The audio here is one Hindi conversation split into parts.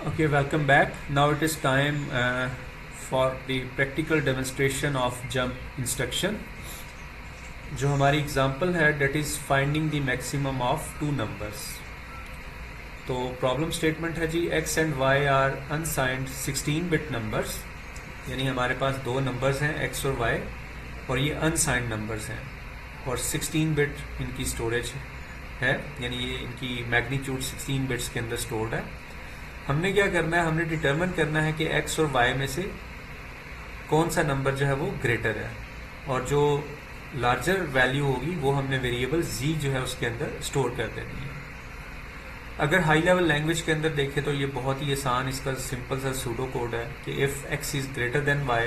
Okay, welcome back. Now it is time for the practical demonstration of jump instruction. जो हमारी एग्जाम्पल है that is finding the maximum of two numbers. तो प्रॉब्लम स्टेटमेंट है जी x and y are unsigned 16 bit numbers, यानी हमारे पास दो नंबर्स हैं x और y और ये अनसाइंड नंबर्स हैं और 16 बिट इनकी स्टोरेज है, यानी ये इनकी मैग्नीट्यूड 16 बिट्स के अंदर स्टोर्ड है. हमने क्या करना है, हमने डिटरमिन करना है कि x और y में से कौन सा नंबर जो है वो ग्रेटर है और जो लार्जर वैल्यू होगी वो हमने वेरिएबल z जो है उसके अंदर स्टोर कर देनी है. अगर हाई लेवल लैंग्वेज के अंदर देखें तो ये बहुत ही आसान, इसका सिंपल सा सूडो कोड है कि if x is greater than y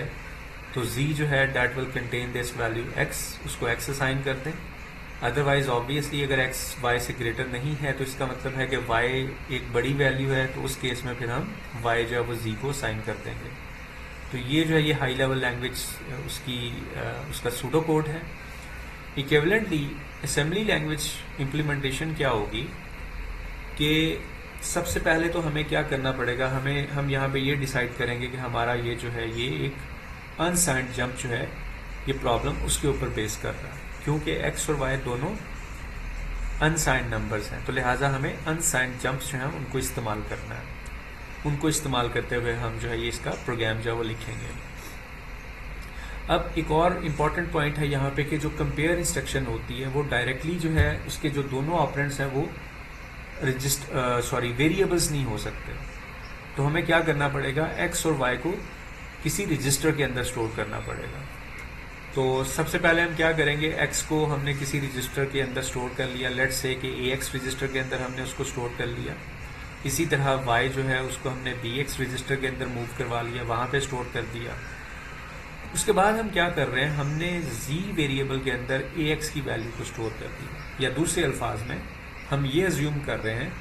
तो z जो है that will contain this value x, उसको x असाइन कर दें. अदरवाइज ऑब्वियसली अगर x y से ग्रेटर नहीं है तो इसका मतलब है कि y एक बड़ी वैल्यू है, तो उस केस में फिर हम y जो है वो z को असाइन कर देंगे. तो ये जो है ये हाई लेवल लैंग्वेज उसका सूडो कोड है. इक्विवेलेंटली असेंबली लैंग्वेज इम्प्लीमेंटेशन क्या होगी कि सबसे पहले तो हमें क्या करना पड़ेगा, हम यहाँ पे ये डिसाइड करेंगे कि हमारा ये जो है ये एक अनसाइंड जंप जो है ये प्रॉब्लम उसके ऊपर बेस कर रहा है, क्योंकि x और y दोनों अनसाइंड नंबर्स हैं. तो लिहाजा हमें अनसाइंड जंप्स जो हैं उनको इस्तेमाल करना है. उनको इस्तेमाल करते हुए हम जो है ये इसका प्रोग्राम जो है वो लिखेंगे. अब एक और इम्पॉर्टेंट पॉइंट है यहाँ पे कि जो कंपेयर इंस्ट्रक्शन होती है वो डायरेक्टली जो है उसके जो दोनों ऑपरेंड्स हैं वो वेरिएबल्स नहीं हो सकते. तो हमें क्या करना पड़ेगा, x और y को किसी रजिस्टर के अंदर स्टोर करना पड़ेगा. तो सबसे पहले हम क्या करेंगे, x को हमने किसी रजिस्टर के अंदर स्टोर कर लिया, लेट्स से कि ax रजिस्टर के अंदर हमने उसको स्टोर कर लिया. इसी तरह y जो है उसको हमने bx रजिस्टर के अंदर मूव करवा लिया, वहाँ पे स्टोर कर दिया. उसके बाद हम क्या कर रहे हैं, हमने z वेरिएबल के अंदर ax की वैल्यू को स्टोर कर दिया. या दूसरे अल्फाज में हम ये अज्यूम कर रहे हैं,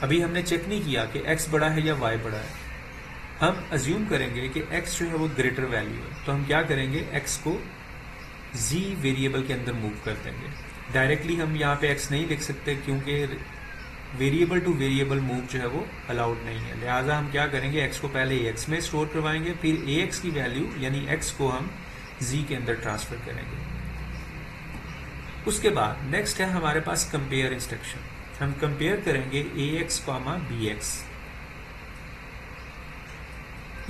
अभी हमने चेक नहीं किया कि x बड़ा है या y बड़ा है, हम अज्यूम करेंगे कि x जो है वो ग्रेटर वैल्यू है. तो हम क्या करेंगे, x को z वेरिएबल के अंदर मूव कर देंगे. डायरेक्टली हम यहाँ पे x नहीं लिख सकते क्योंकि वेरिएबल टू वेरिएबल मूव जो है वो अलाउड नहीं है. लिहाजा हम क्या करेंगे, x को पहले ax में स्टोर करवाएंगे, फिर ax की वैल्यू यानी x को हम z के अंदर ट्रांसफर करेंगे. उसके बाद नेक्स्ट है हमारे पास कंपेयर इंस्ट्रक्शन. हम कंपेयर करेंगे ax, bx,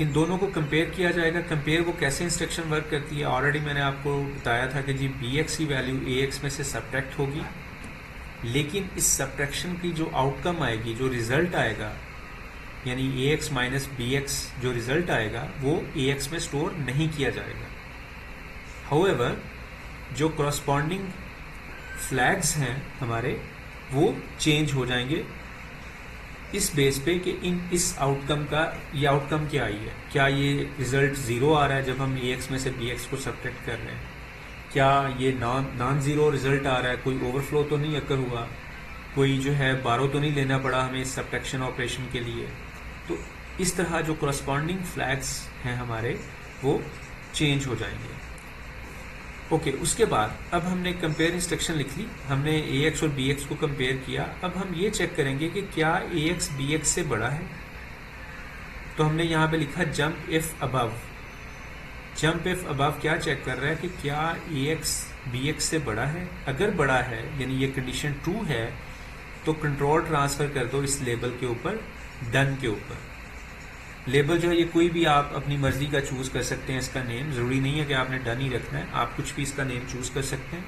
इन दोनों को कंपेयर किया जाएगा. कंपेयर वो कैसे इंस्ट्रक्शन वर्क करती है, ऑलरेडी मैंने आपको बताया था कि जी bx की वैल्यू ax में से सब्ट्रैक्ट होगी, लेकिन इस सब्ट्रैक्शन की जो आउटकम आएगी, जो रिजल्ट आएगा, यानी ax माइनस bx जो रिजल्ट आएगा वो ax में स्टोर नहीं किया जाएगा. हाउएवर जो करस्पॉन्डिंग फ्लैग्स हैं हमारे वो चेंज हो जाएंगे इस बेस पे कि इस आउटकम का ये आउटकम क्या आई है. क्या ये रिजल्ट ज़ीरो आ रहा है जब हम ax में से bx को सब्ट्रैक्ट कर रहे हैं, क्या ये नॉन ज़ीरो रिजल्ट आ रहा है, कोई ओवरफ्लो तो नहीं अकर हुआ, कोई जो है बारो तो नहीं लेना पड़ा हमें इस सब्ट्रैक्शन ऑपरेशन के लिए. तो इस तरह जो करस्पॉन्डिंग फ्लैग्स हैं हमारे वो चेंज हो जाएंगे. ओके, उसके बाद अब हमने कंपेयर इंस्ट्रक्शन लिख ली, हमने ax और bx को कंपेयर किया. अब हम ये चेक करेंगे कि क्या ax bx से बड़ा है. तो हमने यहाँ पे लिखा jump if above. Jump if above क्या चेक कर रहा है कि क्या ax bx से बड़ा है. अगर बड़ा है यानी ये कंडीशन ट्रू है तो कंट्रोल ट्रांसफर कर दो इस लेबल के ऊपर, डन के ऊपर. लेबल जो है ये कोई भी आप अपनी मर्जी का चूज कर सकते हैं. इसका नेम जरूरी नहीं है कि आपने डन ही रखना है, आप कुछ भी इसका नेम चूज कर सकते हैं.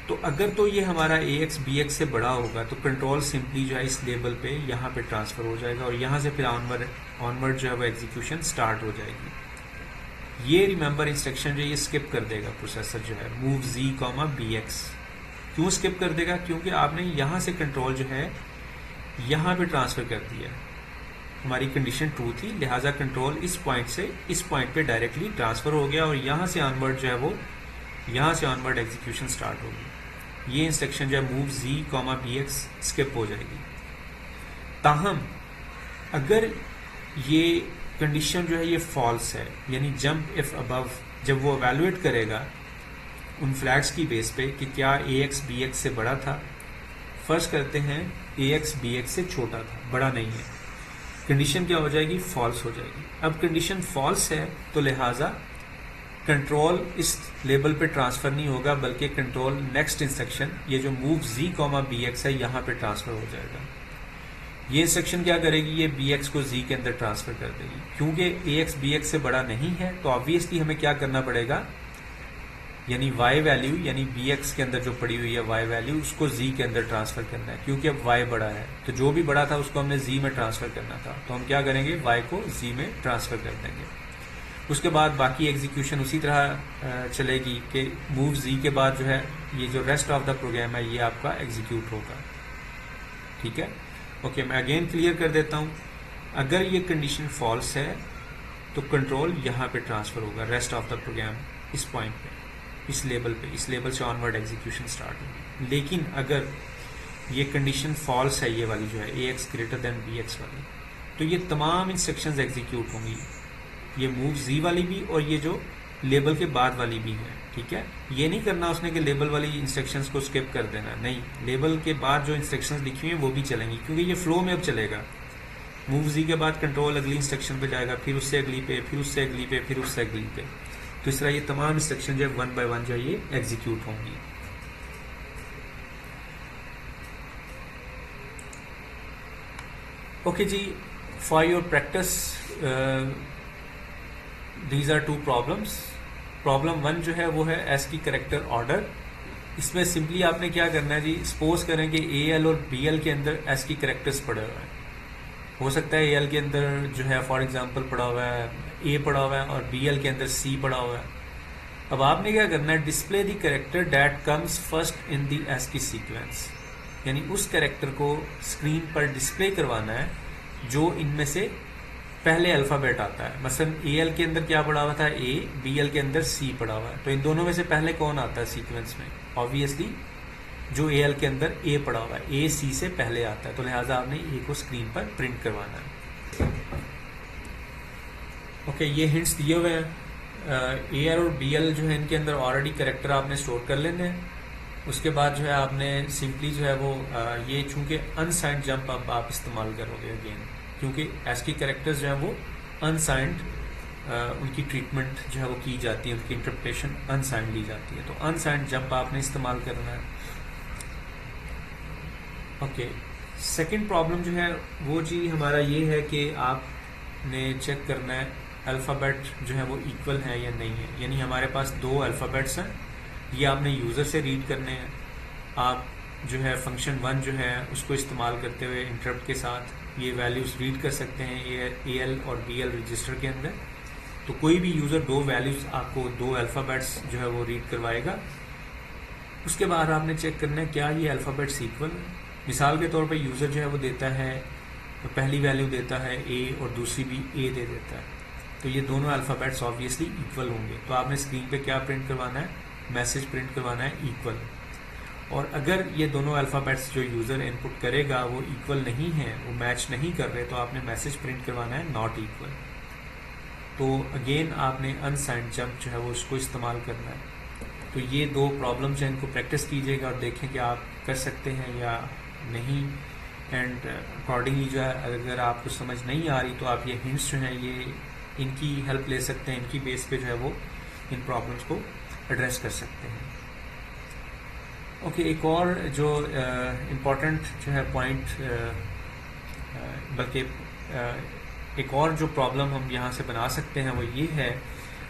तो अगर तो ये हमारा ax bx से बड़ा होगा तो कंट्रोल सिंपली जो है इस लेबल पे यहाँ पे ट्रांसफर हो जाएगा और यहाँ से फिर ऑनवर्ड जो है वो एग्जीक्यूशन स्टार्ट हो जाएगी. ये रिमेंबर इंस्ट्रक्शन जो ये स्किप कर देगा प्रोसेसर जो है, मूव z, bx. क्यों स्किप कर देगा, क्योंकि आपने यहाँ से कंट्रोल जो है यहाँ पे ट्रांसफर कर दिया. हमारी कंडीशन ट्रू थी, लिहाजा कंट्रोल इस पॉइंट से इस पॉइंट पे डायरेक्टली ट्रांसफर हो गया और यहाँ से ऑनवर्ड जो है वो यहाँ से ऑनवर्ड एग्जीक्यूशन स्टार्ट होगी. ये इंस्ट्रक्शन जो है मूव z, bx स्किप हो जाएगी. ताहम अगर ये कंडीशन जो है ये फॉल्स है, यानी जंप इफ अबव जब वो एवेलुएट करेगा उन फ्लैग्स की बेस पे कि क्या ax bx से बड़ा था, फर्ज करते हैं ax bx से छोटा था, बड़ा नहीं है, कंडीशन क्या हो जाएगी, फॉल्स हो जाएगी। अब कंडीशन फॉल्स है तो लिहाजा कंट्रोल इस लेबल पे ट्रांसफर नहीं होगा, बल्कि कंट्रोल नेक्स्ट इंस्ट्रक्शन ये जो मूव z, bx है यहाँ पे ट्रांसफर हो जाएगा। ये इंस्ट्रक्शन क्या करेगी, ये bx को z के अंदर ट्रांसफर कर देगी। क्योंकि ax bx से बड़ा नहीं है तो ऑब्वियसली हमें क्या करना पड़ेगा, यानी y वैल्यू यानी bx के अंदर जो पड़ी हुई है y वैल्यू उसको z के अंदर ट्रांसफर करना है। क्योंकि अब y बड़ा है तो जो भी बड़ा था उसको हमने z में ट्रांसफर करना था, तो हम क्या करेंगे, y को z में ट्रांसफर कर देंगे। उसके बाद बाकी एग्जीक्यूशन उसी तरह चलेगी कि मूव z के बाद जो है ये जो रेस्ट ऑफ द प्रोग्राम है ये आपका एग्जीक्यूट होगा। ठीक है, ओके, मैं अगेन क्लियर कर देता हूँ। अगर ये कंडीशन फॉल्स है तो कंट्रोल यहाँ पे ट्रांसफर होगा, रेस्ट ऑफ द प्रोग्राम इस पॉइंट पे, इस लेवल से ऑनवर्ड एग्जीक्यूशन स्टार्ट होगी। लेकिन अगर ये कंडीशन फॉल्स है, ये वाली जो है ax ग्रेटर देन bx वाली, तो ये तमाम इंस्ट्रक्शंस एग्जीक्यूट होंगी, ये मूव z वाली भी और ये जो लेबल के बाद वाली भी है। ठीक है, ये नहीं करना उसने कि लेबल वाली इंस्ट्रक्शंस को स्किप कर देना, नहीं, लेबल के बाद जो इंस्ट्रक्शंस लिखी हुई हैं वो भी चलेंगी, क्योंकि ये फ्लो में अब चलेगा। मूव z के बाद कंट्रोल अगली इंस्ट्रक्शन पे जाएगा, फिर उससे अगली पे, फिर उससे अगली पे, फिर उससे अगली पे। तो इस तरह ये तमाम इंस्ट्रक्शन जो है 1 बाय 1 जो है ये एग्जीक्यूट होंगी। ओके जी, for your practice these are 2 problems. Problem 1 जो है वो है ASCII कैरेक्टर ऑर्डर। इसमें सिंपली आपने क्या करना है जी, सपोज करें कि AL और BL के अंदर ASCII कैरेक्टर्स पड़े हुए हैं। हो सकता है AL के अंदर जो है फॉर एग्जांपल पड़ा हुआ है A पड़ा हुआ है और BL के अंदर C पड़ा हुआ है। अब आपने क्या करना है, display the character that comes first in the ASCII sequence, यानी उस कैरेक्टर को स्क्रीन पर डिस्प्ले करवाना है जो इनमें से पहले अल्फ़ाबेट आता है। मसलन AL के अंदर क्या पड़ा हुआ था, A, BL के अंदर C पड़ा हुआ है, तो इन दोनों में से पहले कौन आता है सीक्वेंस में, ऑब्वियसली जो AL के अंदर A पड़ा हुआ है, A C से पहले आता है, तो लिहाजा आपने A को स्क्रीन पर प्रिंट करवाना है। ओके, ये हिंट्स दिए हुए हैं। AL और BL जो है इनके अंदर ऑलरेडी कैरेक्टर आपने स्टोर कर लेने हैं। उसके बाद जो है आपने सिंपली जो है वो ये चूंकि अनसाइंड जंप अब आप इस्तेमाल करोगे अगेन, क्योंकि ASCII कैरेक्टर्स जो है वो अनसाइंड उनकी ट्रीटमेंट जो है वो की जाती है, उनकी इंटरप्रिटेशन अनसाइंड ली जाती है, तो अनसाइंड जंप आपने इस्तेमाल करना है। ओके, सेकंड प्रॉब्लम जो है वो जी हमारा ये है कि आपने चेक करना है अल्फ़ाबेट जो है वो इक्वल है या नहीं है, यानी हमारे पास 2 अल्फ़ाबेट्स हैं, ये आपने यूज़र से रीड करने हैं। आप जो है फंक्शन 1 जो है उसको इस्तेमाल करते हुए इंटरप्ट के साथ ये वैल्यूज़ रीड कर सकते हैं ये AL और BL रजिस्टर के अंदर। तो कोई भी यूज़र 2 वैल्यूज़ आपको 2 अल्फ़ाबेट्स जो है वो रीड करवाएगा। उसके बाद आपने चेक करना है क्या ये अल्फ़ाबेट्स इक्वल है। मिसाल के तौर पे यूज़र जो है वो देता है, तो पहली वैल्यू देता है A और दूसरी भी A दे देता है, तो ये दोनों अल्फ़ाबेट्स ऑब्वियसली इक्वल होंगे। तो आपने स्क्रीन पे क्या प्रिंट करवाना है, मैसेज प्रिंट करवाना है इक्वल। और अगर ये दोनों अल्फ़ाबेट्स जो यूज़र इनपुट करेगा वो इक्वल नहीं है, वो मैच नहीं कर रहे, तो आपने मैसेज प्रिंट करवाना है नॉट इक्वल। तो अगेन आपने अनसाइंड जंप जो है वो उसको इस्तेमाल करना है। तो ये 2 प्रॉब्लम्स हैं, इनको प्रैक्टिस कीजिएगा और देखें कि आप कर सकते हैं या नहीं। एंड अकॉर्डिंगली जो है अगर आपको समझ नहीं आ रही तो आप ये हिंट्स जो हैं ये इनकी हेल्प ले सकते हैं, इनकी बेस पे जो है वो इन प्रॉब्लम्स को एड्रेस कर सकते हैं। ओके, एक और जो इम्पॉर्टेंट जो है पॉइंट, बल्कि एक और जो प्रॉब्लम हम यहाँ से बना सकते हैं वो ये है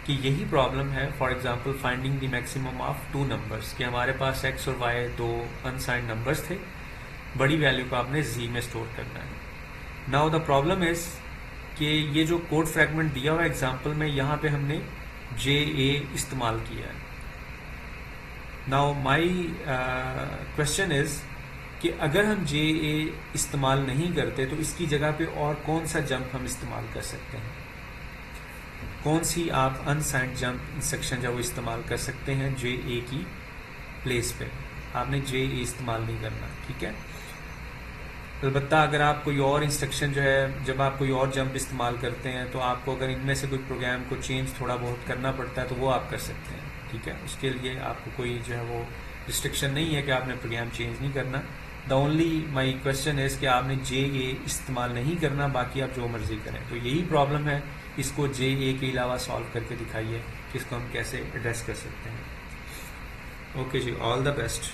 कि यही प्रॉब्लम है for example finding the maximum of 2 numbers, कि हमारे पास x और y 2 अनसाइंड नंबर्स थे, बड़ी वैल्यू को आपने z में स्टोर करना है। नाउ द प्रॉब्लम इज कि ये जो कोड फ्रैगमेंट दिया हुआ एग्जांपल में यहाँ पे हमने JA इस्तेमाल किया है। नाउ माई क्वेश्चन इज कि अगर हम JA इस्तेमाल नहीं करते तो इसकी जगह पे और कौन सा जंप हम इस्तेमाल कर सकते हैं, कौन सी आप अनसाइंड जंप इंस्ट्रक्शन जो वो इस्तेमाल कर सकते हैं JA की प्लेस पे। आपने JA इस्तेमाल नहीं करना, ठीक है। अलबत्ता अगर आप कोई और इंस्ट्रक्शन जो है, जब आप कोई और जंप इस्तेमाल करते हैं तो आपको अगर इनमें से कोई प्रोग्राम को चेंज थोड़ा बहुत करना पड़ता है तो वो आप कर सकते हैं, ठीक है। उसके लिए आपको कोई जो है वो रिस्ट्रिक्शन नहीं है कि आपने प्रोग्राम चेंज नहीं करना, the only my question is कि आपने जे ए इस्तेमाल नहीं करना, बाकी आप जो मर्जी करें। तो यही प्रॉब्लम है, इसको जे ए के अलावा सॉल्व करके दिखाइए कि इसको हम कैसे एड्रेस कर सकते हैं। ओके जी, ऑल द बेस्ट।